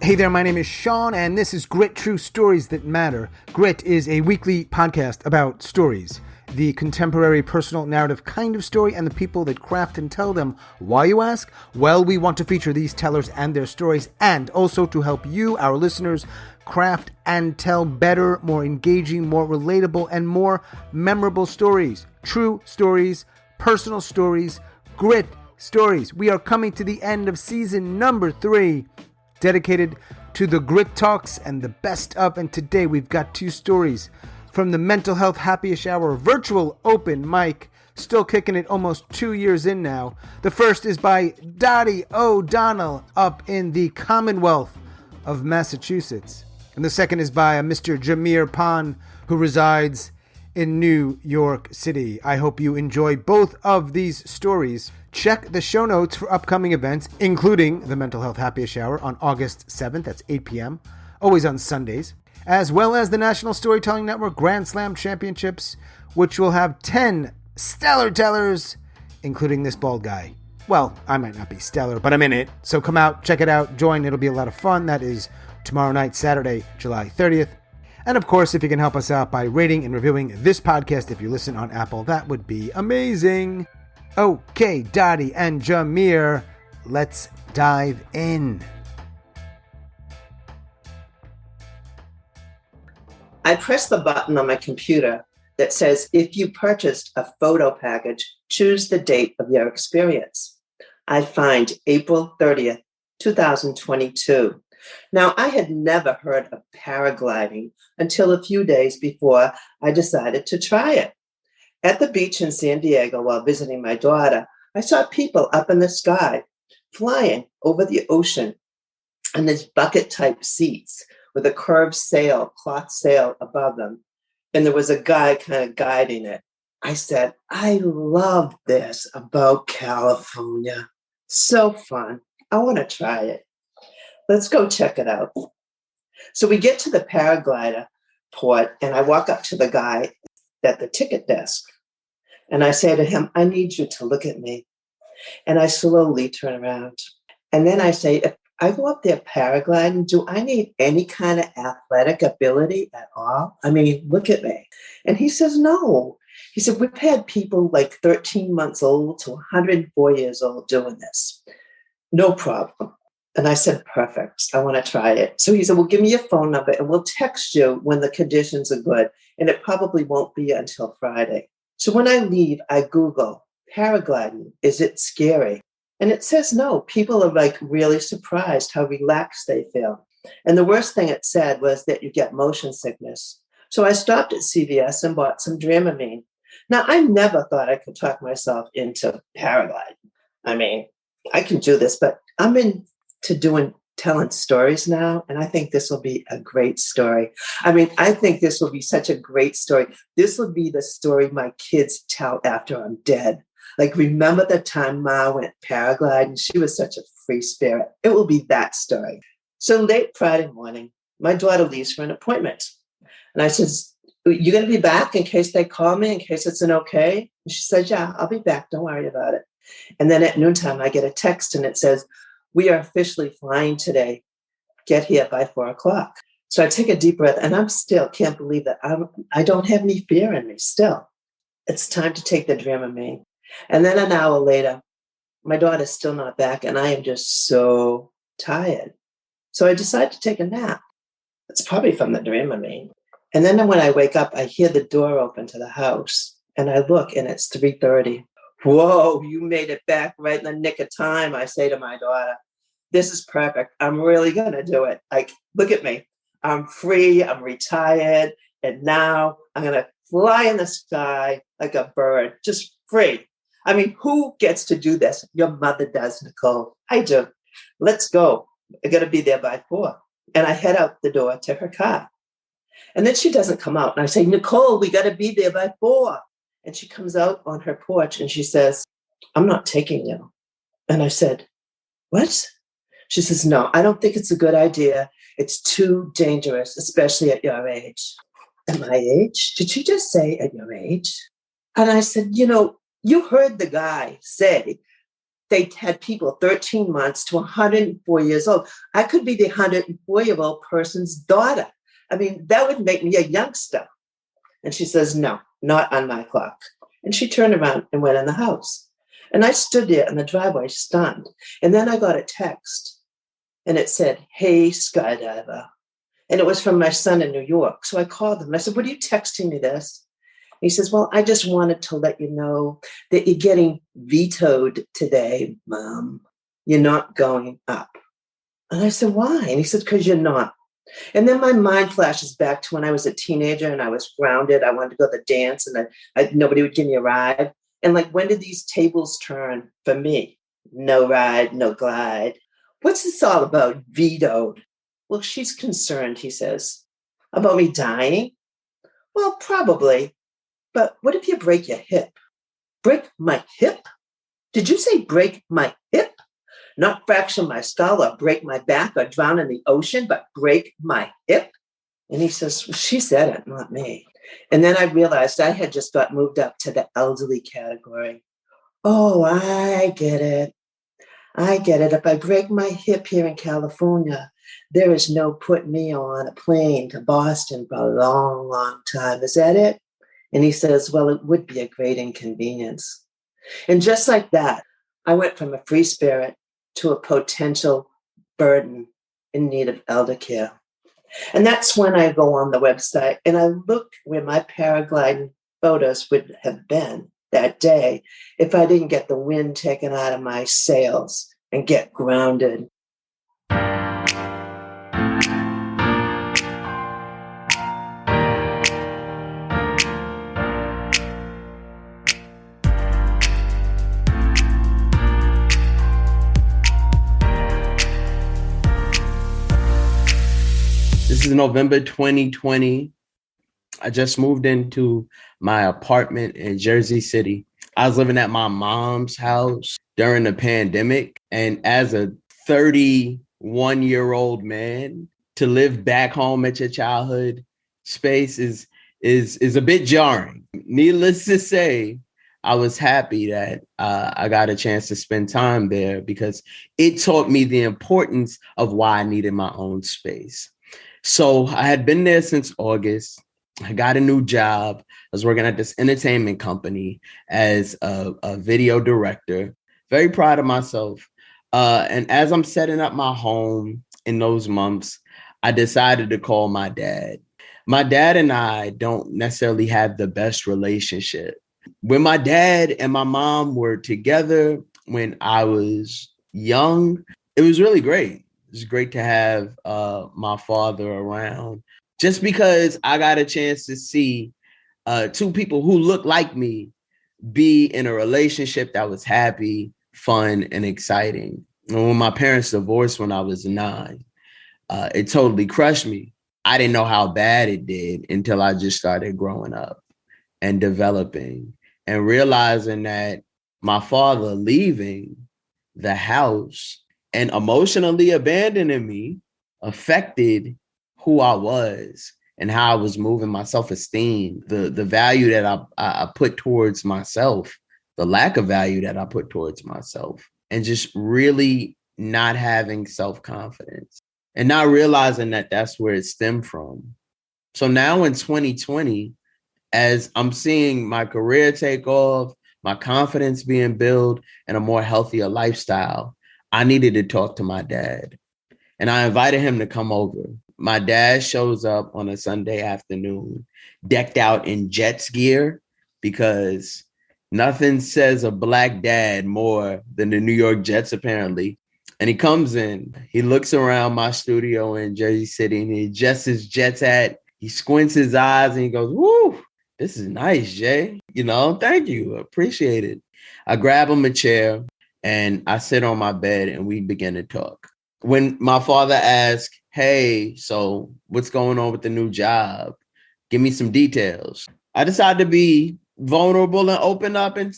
Hey there, my name is Sean, and this is Grit, True Stories That Matter. Grit is a weekly podcast about stories, the contemporary personal narrative kind of story, and the people that craft and tell them. Why, you ask? Well, we want to feature these tellers and their stories, and also to help you, our listeners, craft and tell better, more engaging, more relatable, and more memorable stories. True stories, personal stories, grit stories. We are coming to the end of season number 3. Dedicated to the grit talks and the best of, and today we've got 2 stories from the Mental Health Happyish Hour virtual open mic, still kicking it almost 2 years in now. The first is by Dotty O'Donnell up in the Commonwealth of Massachusetts, and the second is by a Mr. Jameer Pan who resides in New York City. I hope you enjoy both of these stories. Check the show notes for upcoming events, including the Mental Health Happyish Hour on August 7th, that's 8 p.m., always on Sundays, as well as the National Storytelling Network Grand Slam Championships, which will have 10 stellar tellers, including this bald guy. Well, I might not be stellar, but I'm in it, so come out, check it out, join, it'll be a lot of fun. That is tomorrow night, Saturday, July 30th. And of course, if you can help us out by rating and reviewing this podcast, if you listen on Apple, that would be amazing. Okay, Dotty and Jameer, let's dive in. I press the button on my computer that says, if you purchased a photo package, choose the date of your experience. I find April 30th, 2022. Now, I had never heard of paragliding until a few days before I decided to try it. At the beach in San Diego while visiting my daughter, I saw people up in the sky flying over the ocean in these bucket-type seats with a curved sail, cloth sail above them. And there was a guy kind of guiding it. I said, I love this about California. So fun. I want to try it. Let's go check it out. So we get to the paraglider port, and I walk up to the guy at the ticket desk. And I say to him, I need you to look at me. And I slowly turn around. And then I say, if I go up there paragliding, do I need any kind of athletic ability at all? I mean, look at me. And he says, no. He said, we've had people like 13 months old to 104 years old doing this. No problem. And I said, perfect. I want to try it. So he said, well, give me your phone number and we'll text you when the conditions are good. And it probably won't be until Friday. So when I leave, I Google paragliding. Is it scary? And it says no. People are like really surprised how relaxed they feel. And the worst thing it said was that you get motion sickness. So I stopped at CVS and bought some Dramamine. Now, I never thought I could talk myself into paragliding. I mean, I can do this, but I'm into telling stories now, and I think this will be a great story. I mean, I think this will be such a great story. This will be the story my kids tell after I'm dead. Like, remember the time Ma went paragliding? She was such a free spirit. It will be that story. So late Friday morning, my daughter leaves for an appointment. And I says, you going to be back in case they call me, in case it's an okay? And she says, yeah, I'll be back. Don't worry about it. And then at noontime, I get a text and it says, we are officially flying today. Get here by 4:00. So I take a deep breath and I'm still can't believe that I don't have any fear in me still. It's time to take the Dramamine. And then an hour later, my daughter's still not back and I am just so tired. So I decide to take a nap. It's probably from the Dramamine. And then when I wake up, I hear the door open to the house and I look and it's 3:30. Whoa, you made it back right in the nick of time, I say to my daughter. This is perfect. I'm really going to do it. Like, look at me. I'm free. I'm retired. And now I'm going to fly in the sky like a bird, just free. I mean, who gets to do this? Your mother does, Nicole. I do. Let's go. I got to be there by 4. And I head out the door to her car. And then she doesn't come out. And I say, Nicole, we got to be there by 4. And she comes out on her porch and she says, I'm not taking you. And I said, what? She says, no, I don't think it's a good idea. It's too dangerous, especially at your age. At my age? Did she just say at your age? And I said, you heard the guy say they had people 13 months to 104 years old. I could be the 104-year-old person's daughter. I mean, that would make me a youngster. And she says, no, not on my clock. And she turned around and went in the house. And I stood there in the driveway stunned. And then I got a text and it said, hey, skydiver. And it was from my son in New York. So I called him. I said, what are you texting me this? He says, well, I just wanted to let you know that you're getting vetoed today, Mom. You're not going up. And I said, why? And he said, because you're not. And then my mind flashes back to when I was a teenager and I was grounded. I wanted to go to the dance and nobody would give me a ride. And like, when did these tables turn for me? No ride, no glide. What's this all about? Vetoed. Well, she's concerned, he says, about me dying. Well, probably. But what if you break your hip? Break my hip? Did you say break my hip? Not fracture my skull or break my back or drown in the ocean, but break my hip? And he says, well, she said it, not me. And then I realized I had just got moved up to the elderly category. Oh, I get it. I get it. If I break my hip here in California, there is no putting me on a plane to Boston for a long, long time. Is that it? And he says, well, it would be a great inconvenience. And just like that, I went from a free spirit to a potential burden in need of elder care. And that's when I go on the website and I look where my paragliding photos would have been that day if I didn't get the wind taken out of my sails and get grounded. This is November 2020. I just moved into my apartment in Jersey City. I was living at my mom's house during the pandemic. And as a 31-year-old man, to live back home at your childhood space is a bit jarring. Needless to say, I was happy that I got a chance to spend time there because it taught me the importance of why I needed my own space. So I had been there since August. I got a new job. I was working at this entertainment company as a video director. Very proud of myself. And as I'm setting up my home in those months, I decided to call my dad. My dad and I don't necessarily have the best relationship. When my dad and my mom were together when I was young, it was really great. It's great to have my father around just because I got a chance to see two people who look like me be in a relationship that was happy, fun, and exciting. And when my parents divorced when I was 9, it totally crushed me. I didn't know how bad it did until I just started growing up and developing and realizing that my father leaving the house and emotionally abandoning me affected who I was and how I was moving my self-esteem, the value that I put towards myself, the lack of value that I put towards myself, and just really not having self-confidence and not realizing that that's where it stemmed from. So now in 2020, as I'm seeing my career take off, my confidence being built, and a more healthier lifestyle, I needed to talk to my dad. And I invited him to come over. My dad shows up on a Sunday afternoon, decked out in Jets gear, because nothing says a Black dad more than the New York Jets, apparently. And he comes in, he looks around my studio in Jersey City, and he adjusts his Jets hat. He squints his eyes and he goes, "Woo, this is nice, Jay. Thank you. Appreciate it." I grab him a chair and I sit on my bed and we begin to talk. When my father asked, "Hey, so what's going on with the new job? Give me some details." I decided to be vulnerable and open up and,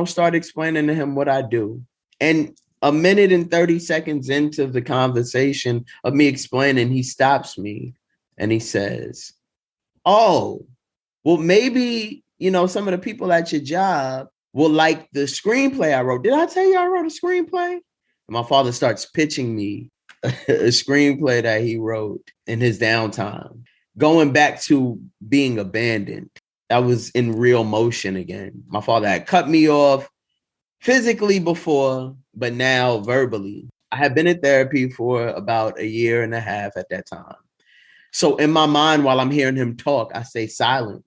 start explaining to him what I do. And a minute and 30 seconds into the conversation of me explaining, he stops me and he says, "Oh, well, maybe, some of the people at your job will like the screenplay I wrote. Did I tell you I wrote a screenplay? And my father starts pitching me a screenplay that he wrote in his downtime, going back to being abandoned. I was in real motion again. My father had cut me off physically before, but now verbally. I had been in therapy for about 1.5 years at that time. So in my mind, while I'm hearing him talk, I stay silent.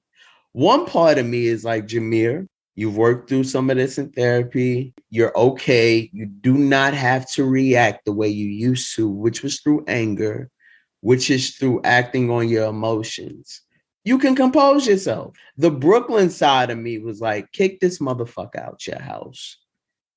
One part of me is like, Jameer, you've worked through some of this in therapy. You're okay. You do not have to react the way you used to, which was through anger, which is through acting on your emotions. You can compose yourself. The Brooklyn side of me was like, kick this motherfucker out your house.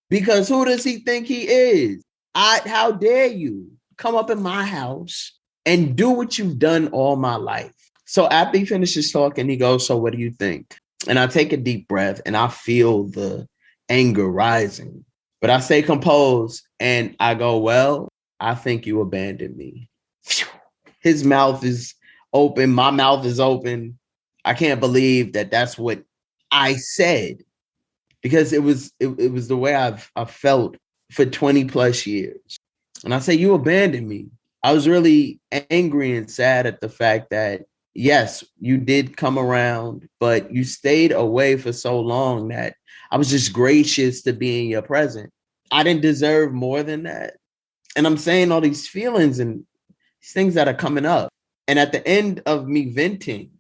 Because who does he think he is? How dare you come up in my house and do what you've done all my life? So after he finishes talking, he goes, so what do you think? And I take a deep breath and I feel the anger rising. But I stay composed and I go, well, I think you abandoned me. His mouth is open. My mouth is open. I can't believe that that's what I said, because it was the way I've felt for 20 plus years. And I say, you abandoned me. I was really angry and sad at the fact that, yes, you did come around, but you stayed away for so long that I was just gracious to be in your presence. I didn't deserve more than that. And I'm saying all these feelings and these things that are coming up. And at the end of me venting,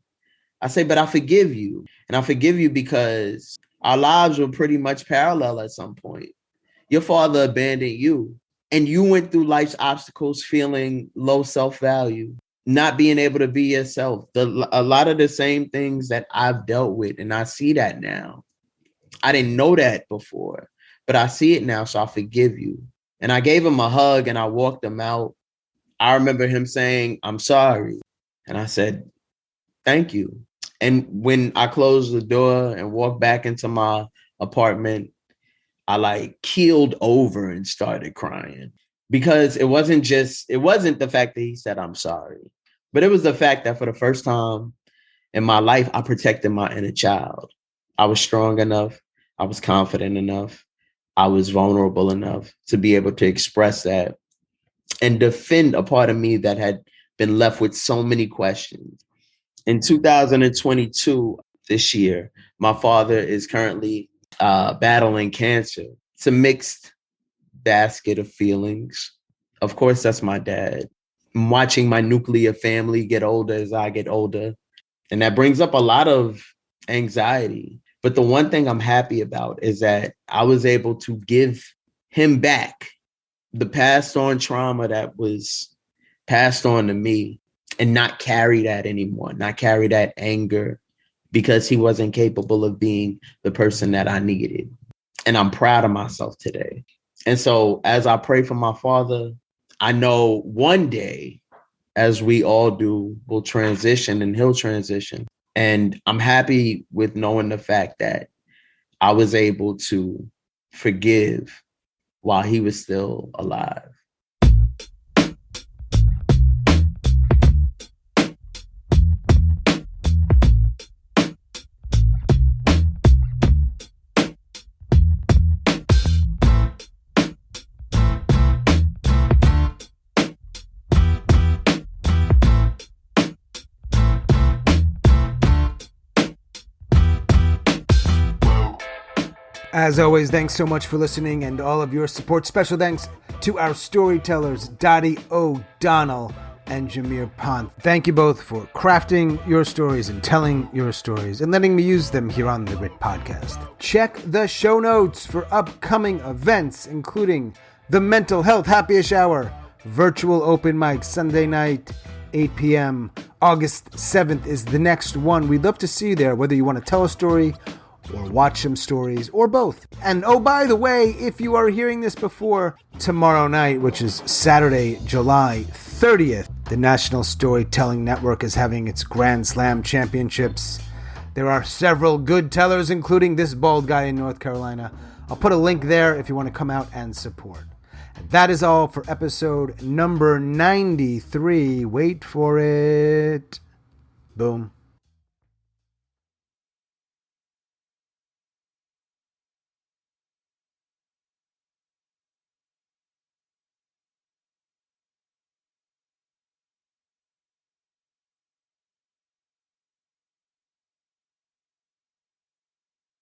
I say, but I forgive you. And I forgive you because our lives were pretty much parallel at some point. Your father abandoned you, and you went through life's obstacles feeling low self-value, not being able to be yourself. A lot of the same things that I've dealt with, and I see that now. I didn't know that before, but I see it now, so I forgive you. And I gave him a hug and I walked him out. I remember him saying, I'm sorry. And I said, thank you. And when I closed the door and walked back into my apartment, I keeled over and started crying, because it wasn't the fact that he said, I'm sorry, but it was the fact that for the first time in my life, I protected my inner child. I was strong enough. I was confident enough. I was vulnerable enough to be able to express that and defend a part of me that had been left with so many questions. In 2022, this year, my father is currently battling cancer. It's a mixed basket of feelings. Of course, that's my dad. I'm watching my nuclear family get older as I get older. And that brings up a lot of anxiety. But the one thing I'm happy about is that I was able to give him back the passed on trauma that was passed on to me, and not carry that anymore, not carry that anger, because he wasn't capable of being the person that I needed. And I'm proud of myself today. And so as I pray for my father, I know one day, as we all do, we'll transition and he'll transition. And I'm happy with knowing the fact that I was able to forgive while he was still alive. As always, thanks so much for listening and all of your support. Special thanks to our storytellers, Dotty O'Donnell and Jameer Pant. Thank you both for crafting your stories and telling your stories and letting me use them here on the Grit Podcast. Check the show notes for upcoming events, including the Mental Health Happyish Hour, virtual open mic Sunday night, 8 p.m. August 7th is the next one. We'd love to see you there, whether you want to tell a story or watch some stories, or both. And oh, by the way, if you are hearing this before tomorrow night, which is Saturday, July 30th, the National Storytelling Network is having its Grand Slam Championships. There are several good tellers, including this bald guy in North Carolina. I'll put a link there if you want to come out and support. And that is all for episode number 93. Wait for it. Boom.